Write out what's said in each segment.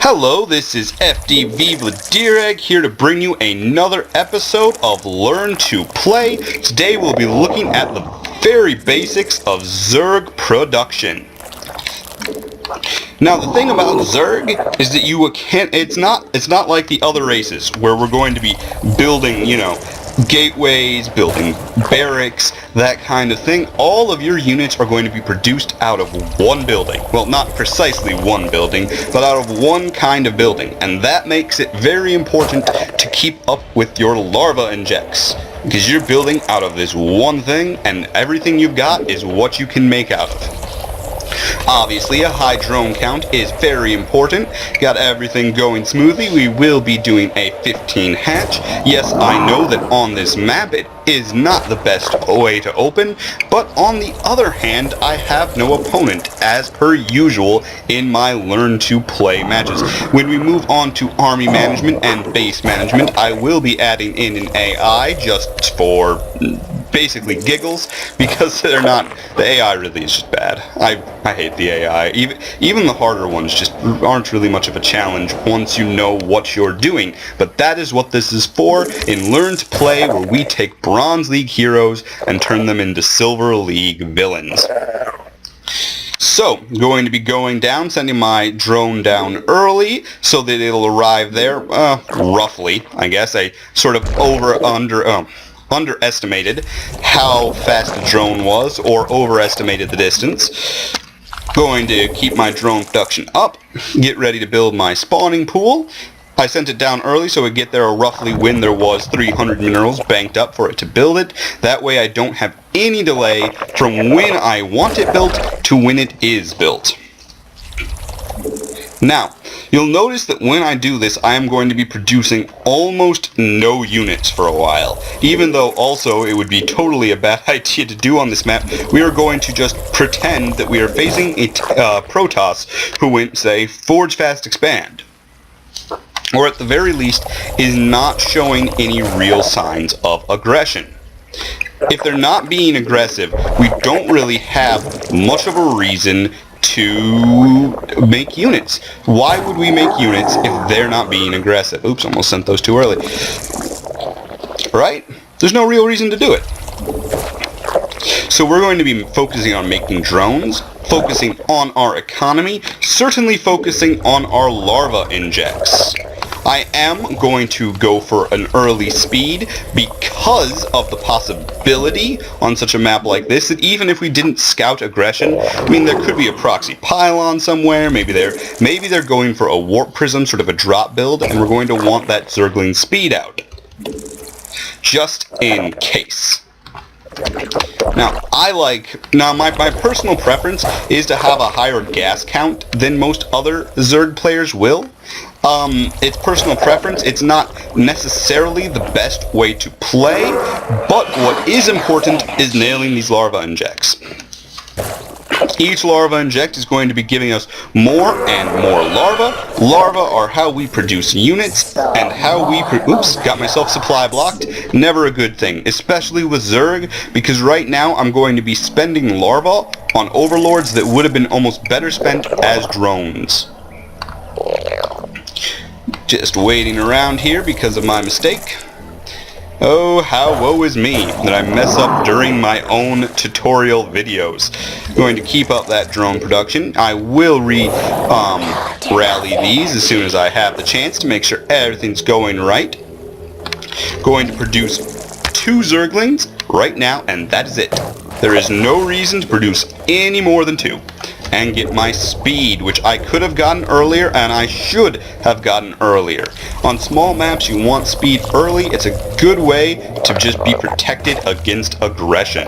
Hello, this is FDV Vladireg here to bring you another episode of Learn to Play. Today we'll be looking at the very basics of Zerg production. Now the thing about Zerg is that it's not like the other races where we're going to be building, gateways, building barracks, that kind of thing. All of your units are going to be produced out of one building. Well, not precisely one building, but out of one kind of building. And that makes it very important to keep up with your larva injects, because you're building out of this one thing, and everything you've got is what you can make out of. Obviously, a high drone count is very important. Got everything going smoothly. We will be doing a 15 hatch. Yes, I know that on this map it is not the best way to open, but on the other hand, I have no opponent, as per usual in my Learn to Play matches. When we move on to army management and base management, I will be adding in an AI just for basically giggles, because the AI really is just bad. I hate the AI. Even the harder ones just aren't really much of a challenge once you know what you're doing. But that is what this is for in Learn to Play, where we take Bronze League heroes and turn them into Silver League villains. So, going to be going down, sending my drone down early so that it'll arrive there, roughly, I guess. I sort of underestimated how fast the drone was, or overestimated the distance. Going to keep my drone production up, get ready to build my spawning pool. I sent it down early so it'd get there roughly when there was 300 minerals banked up for it to build it. That way I don't have any delay from when I want it built to when it is built. Now, you'll notice that when I do this, I am going to be producing almost no units for a while. Even though also it would be totally a bad idea to do on this map, we are going to just pretend that we are facing a Protoss who went, say, Forge Fast Expand. Or at the very least, is not showing any real signs of aggression. If they're not being aggressive, we don't really have much of a reason to make units. Why would we make units if they're not being aggressive? Oops, almost sent those too early. Right? There's no real reason to do it. So we're going to be focusing on making drones, focusing on our economy, certainly focusing on our larva injects. I am going to go for an early speed because of the possibility on such a map like this that even if we didn't scout aggression, I mean, there could be a proxy pylon somewhere, maybe they're going for a warp prism, sort of a drop build, and we're going to want that Zergling speed out. Just in case. Now, my personal preference is to have a higher gas count than most other Zerg players will. It's personal preference. It's not necessarily the best way to play, but what is important is nailing these larva injects. Each larva inject is going to be giving us more and more larva. Larva are how we produce units, and how we oops, got myself supply blocked. Never a good thing, especially with Zerg, because right now I'm going to be spending larva on overlords that would have been almost better spent as drones. Just waiting around here because of my mistake. Oh, how woe is me that I mess up during my own tutorial videos. Going to keep up that drone production. I will rally these as soon as I have the chance to make sure everything's going right. Going to produce 2 Zerglings right now, and that is it. There is no reason to produce any more than 2. And get my speed, which I could have gotten earlier, and I should have gotten earlier. On small maps, you want speed early. It's a good way to just be protected against aggression.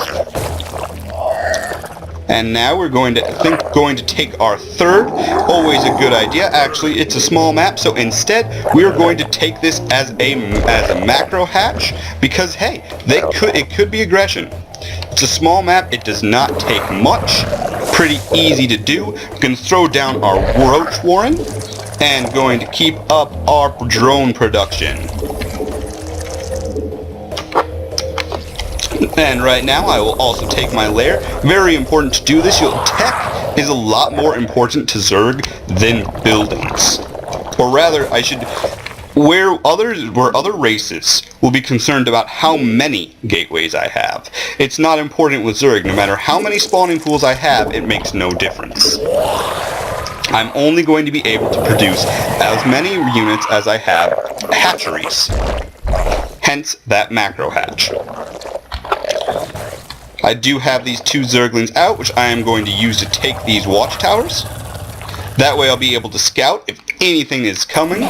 And now we're going to take our third. Always a good idea. Actually, it's a small map, so instead we are going to take this as a macro hatch, because hey, it could be aggression. It's a small map. It does not take much. Pretty easy to do. We can throw down our Roach Warren, and going to keep up our drone production. And right now I will also take my lair. Very important to do this. Tech is a lot more important to Zerg than buildings. Or rather, I should... Where other races will be concerned about how many gateways I have. It's not important with Zerg. No matter how many spawning pools I have, it makes no difference. I'm only going to be able to produce as many units as I have hatcheries. Hence, that macro hatch. I do have these 2 Zerglings out, which I am going to use to take these watchtowers. That way I'll be able to scout if anything is coming.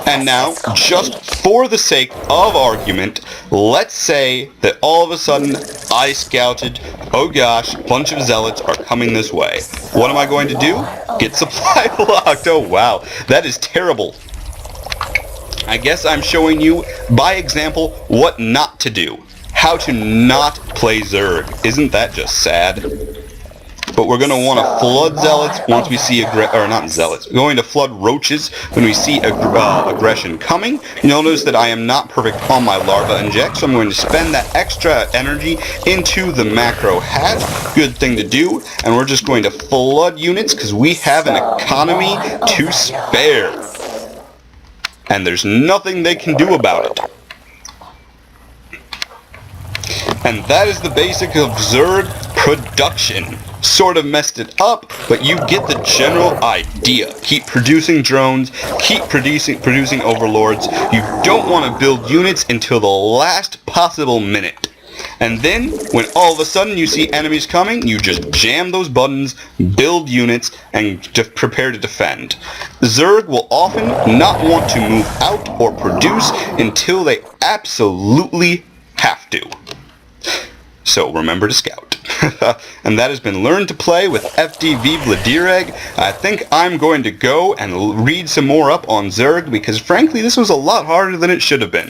And now, just for the sake of argument, let's say that all of a sudden I scouted, oh gosh, a bunch of zealots are coming this way. What am I going to do? Get supply locked. Oh wow, that is terrible. I guess I'm showing you, by example, what not to do. How to not play Zerg. Isn't that just sad? But we're going to want to flood zealots once we see not zealots. We're going to flood roaches when we see aggression coming. You'll notice that I am not perfect on my larva inject, so I'm going to spend that extra energy into the macro hatch. Good thing to do. And we're just going to flood units because we have an economy to spare. And there's nothing they can do about it. And that is the basic of Zerg production. Sort of messed it up, but you get the general idea. Keep producing drones, keep producing overlords. You don't want to build units until the last possible minute. And then, when all of a sudden you see enemies coming, you just jam those buttons, build units, and just prepare to defend. Zerg will often not want to move out or produce until they absolutely have to. So remember to scout. And that has been Learn to Play with FDV Vladireg. I think I'm going to go and read some more up on Zerg because frankly this was a lot harder than it should have been.